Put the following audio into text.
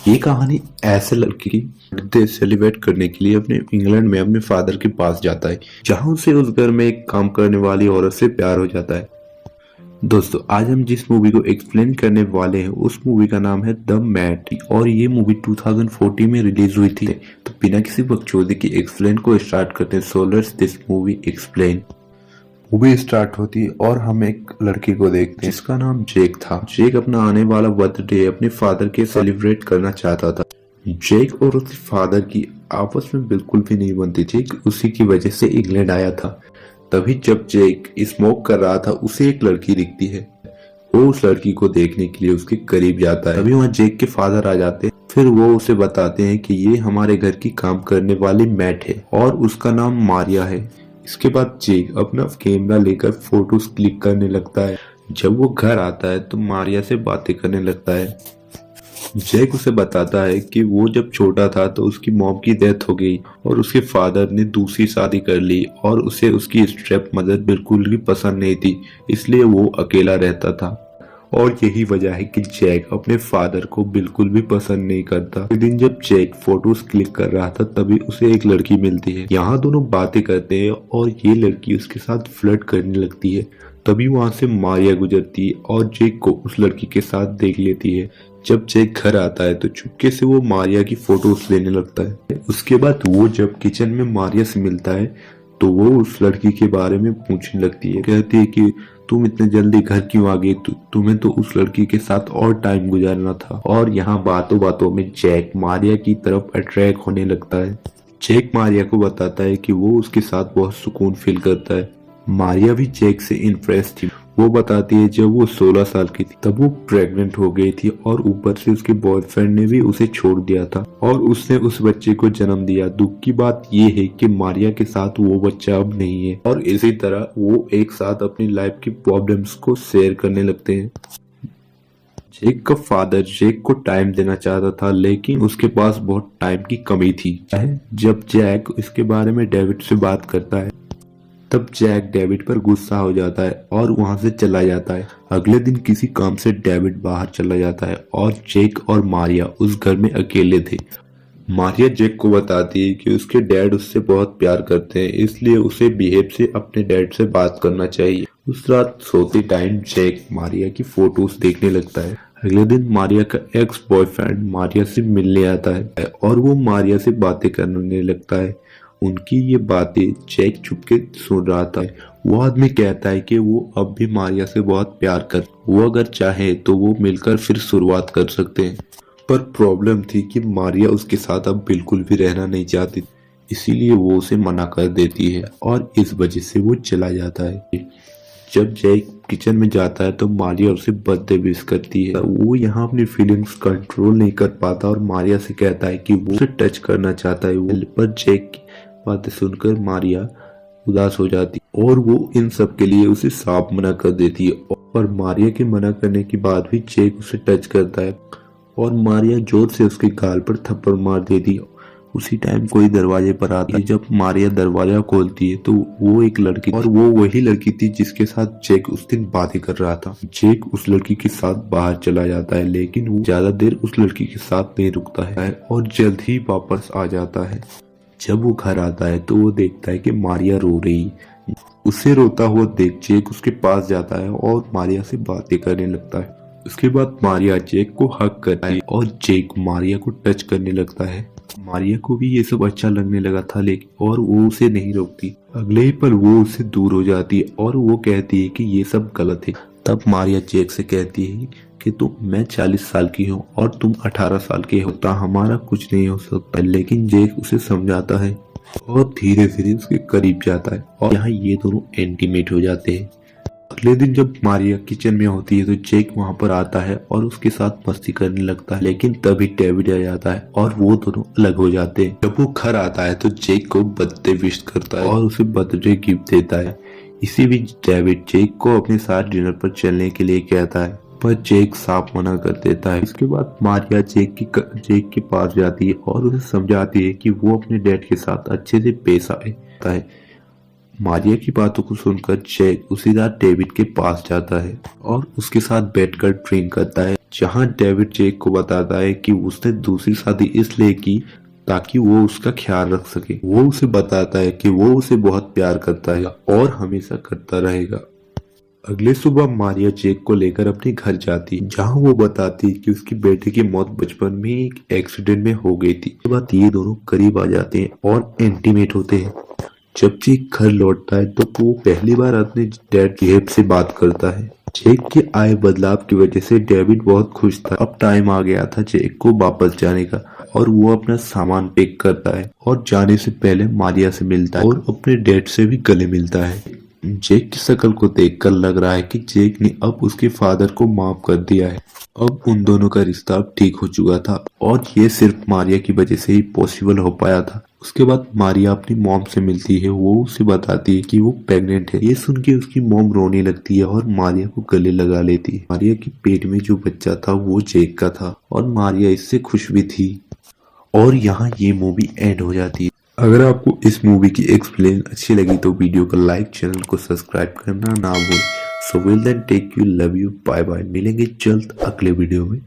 ये कहानी ऐसे लड़के की बर्थडे सेलिब्रेट करने के लिए अपने इंग्लैंड में अपने फादर के पास जाता है, जहां उसे उस घर में एक काम करने वाली औरत से प्यार हो जाता है। दोस्तों, आज हम जिस मूवी को एक्सप्लेन करने वाले हैं उस मूवी का नाम है द मैट और ये मूवी 2014 में रिलीज हुई थी। तो बिना किसी बकचोदी की एक्सप्लेन को स्टार्ट करते हैं। So let's this movie explain. Movie start होती है और हम एक लड़के को देखते हैं जिसका नाम जेक था। जेक अपना आने वाला बर्थडे अपने फादर के सेलिब्रेट करना चाहता था। जेक और उसके फादर की आपस में बिल्कुल भी नहीं बनती थी। उसी की वजह से इंग्लैंड आया था। तभी जब जेक स्मोक कर रहा था उसे एक लड़की दिखती है। वो उस लड़की को देखने के लिए उसके करीब जाता है। तभी वहाँ जेक के फादर आ जाते हैं। फिर वो उसे बताते हैं कि ये हमारे घर की काम करने वाली मैट है और उसका नाम मारिया है। इसके बाद जेक अपना कैमरा लेकर फोटोज क्लिक करने लगता है। जब वो घर आता है तो मारिया से बातें करने लगता है। जैक उसे बताता है कि वो जब छोटा था तो उसकी मॉम की डेथ हो गई और उसके फादर ने दूसरी शादी कर ली और उसे उसकी स्टेप मदर बिल्कुल भी पसंद नहीं थी, इसलिए वो अकेला रहता था। और यही वजह है कि जैक अपने फादर को बिल्कुल भी पसंद नहीं करता। एक दिन जब जैक फोटोज क्लिक कर रहा था तभी उसे एक लड़की मिलती है। यहाँ दोनों बातें करते हैं और ये लड़की उसके साथ फ्लर्ट करने लगती है। तभी वहां से मारिया गुजरती है और जैक को उस लड़की के साथ देख लेती है। जब जैक घर आता है तो चुपके से वो मारिया की फोटोज लेने लगता है। उसके बाद वो जब किचन में मारिया से मिलता है तो वो उस लड़की के बारे में पूछने लगती है। कहती है कि तुम इतने जल्दी घर क्यों आ गई? तुम्हें तो उस लड़की के साथ और टाइम गुजारना था। और यहाँ बातों बातों में जैक मारिया की तरफ अट्रैक्ट होने लगता है। जैक मारिया को बताता है कि वो उसके साथ बहुत सुकून फील करता है। मारिया भी जैक से इम्प्रेस थी। वो बताती है जब वो 16 साल की थी तब वो प्रेग्नेंट हो गई थी और ऊपर से उसके बॉयफ्रेंड ने भी उसे छोड़ दिया था और उसने उस बच्चे को जन्म दिया। दुख की बात ये है कि मारिया के साथ वो बच्चा अब नहीं है और इसी तरह वो एक साथ अपनी लाइफ की प्रॉब्लम्स को शेयर करने लगते हैं। जैक का फादर जैक को टाइम देना चाहता था लेकिन उसके पास बहुत टाइम की कमी थी। जब जैक इसके बारे में डेविड से बात करता है तब जैक डेविड पर गुस्सा हो जाता है और वहां से चला जाता है। अगले दिन किसी काम से डेविड बाहर चला जाता है और जैक और मारिया उस घर में अकेले थे। मारिया जैक को बताती है कि उसके डैड उससे बहुत प्यार करते हैं, इसलिए उसे बिहेव से अपने डैड से बात करना चाहिए। उस रात सोते टाइम जैक मारिया की फोटोज देखने लगता है। अगले दिन मारिया का एक्स बॉयफ्रेंड मारिया से मिलने आता है और वो मारिया से बातें करने लगता है। उनकी ये बातें जैक चुपके सुन रहा था। वो आदमी कहता है कि वो अब भी मारिया से बहुत प्यार कर, वो अगर चाहे तो वो मिलकर फिर शुरुआत कर सकते हैं। पर प्रॉब्लम थी कि मारिया उसके साथ अब बिल्कुल भी रहना नहीं चाहती, इसीलिए वो उसे मना कर देती है और इस वजह से वो चला जाता है। जब जैक किचन में जाता है तो मारिया उसे बर्थडे विश करती है। वो यहाँ अपनी फीलिंग्स कंट्रोल नहीं कर पाता और मारिया से कहता है कि वो उसे टच करना चाहता है। पर जैक की बातें सुनकर मारिया उदास हो जाती और वो इन सब के लिए उसे साफ मना कर देती है। और मारिया के मना करने के बाद भी जैक उसे टच करता है और मारिया जोर से उसके गाल पर थप्पड़ मार देती है। उसी टाइम कोई दरवाजे पर आता है। जब मारिया दरवाजा खोलती है तो वो एक लड़की और वो वही लड़की थी जिसके साथ जैक उस दिन बातें कर रहा था। जैक उस लड़की के साथ बाहर चला जाता है लेकिन वो ज्यादा देर उस लड़की के साथ नहीं रुकता है और जल्द ही वापस आ जाता है। जब वो घर आता है तो वो देखता है कि मारिया रो रही है। उसे रोता हुआ देख जैक उसके पास जाता है और मारिया से बातें करने लगता है। उसके बाद मारिया जैक को हक करती है और जैक मारिया को टच करने लगता है। मारिया को भी ये सब अच्छा लगने लगा था लेकिन और वो उसे नहीं रोकती। अगले ही पल वो उससे दूर हो जाती है और वो कहती है कि ये सब गलत है। तब मारिया जैक से कहती है कि मैं 40 साल की हूँ और तुम 18 साल के होता, हमारा कुछ नहीं हो सकता। लेकिन जैक उसे समझाता है और धीरे धीरे उसके करीब जाता है और यहाँ ये दोनों इंटीमेट हो जाते हैं। अगले दिन जब मारिया किचन में होती है तो जैक वहाँ पर आता है और उसके साथ मस्ती करने लगता है लेकिन तभी डेविड आ जाता है और वो दोनों अलग हो जाते हैं। जब वो घर आता है तो जैक को बर्थडे विश करता है और उसे बर्थडे गिफ्ट देता है। इसी बीच डेविड जैक को अपने साथ डिनर पर चलने के लिए कहता है पर जैक साफ मना कर देता है। इसके बाद मारिया जैक के पास जाती है और उसे समझाती है कि वो अपने डैड के साथ अच्छे से पेश आता है। मारिया की बातों को सुनकर जैक उसी रात डेविड के पास जाता है और उसके साथ बैठकर ड्रिंक करता है। जहां डेविड जेक को बताता है कि उसने दूसरी शादी इसलिए की ताकि वो उसका ख्याल रख सके। वो उसे बताता है कि वो उसे बहुत प्यार करता है और हमेशा करता रहेगा। अगले सुबह मारिया जेक को लेकर अपने घर जाती है, जहां वो बताती है कि उसकी बेटे की मौत बचपन में एक एक्सीडेंट में हो गई थी। इसके बाद ये दोनों करीब आ जाते हैं और इंटीमेट होते हैं। जब जेक घर लौटता है तो वो पहली बार अपने डैड जेब से बात करता है। जेक के आए बदलाव की वजह से डेविड बहुत खुश था। अब टाइम आ गया था जेक को वापस जाने का और वो अपना सामान पैक करता है और जाने से पहले मारिया से मिलता है और अपने डैड से भी गले मिलता है। जेक की शक्ल को देखकर लग रहा है कि जेक ने अब उसके फादर को माफ कर दिया है। अब उन दोनों का रिश्ता अब ठीक हो चुका था और ये सिर्फ मारिया की वजह से ही पॉसिबल हो पाया था। उसके बाद मारिया अपनी मॉम से मिलती है। वो उसे बताती है कि वो प्रेग्नेंट है। ये सुन के उसकी मॉम रोने लगती है और मारिया को गले लगा लेती है। मारिया के पेट में जो बच्चा था वो जेक का था और मारिया इससे खुश भी थी। और यहाँ ये मूवी एंड हो जाती है। अगर आपको इस मूवी की एक्सप्लेन अच्छी लगी तो वीडियो को लाइक, चैनल को सब्सक्राइब करना ना भूलें। So will then take you, love you, bye bye. मिलेंगे जल्द अगले वीडियो में।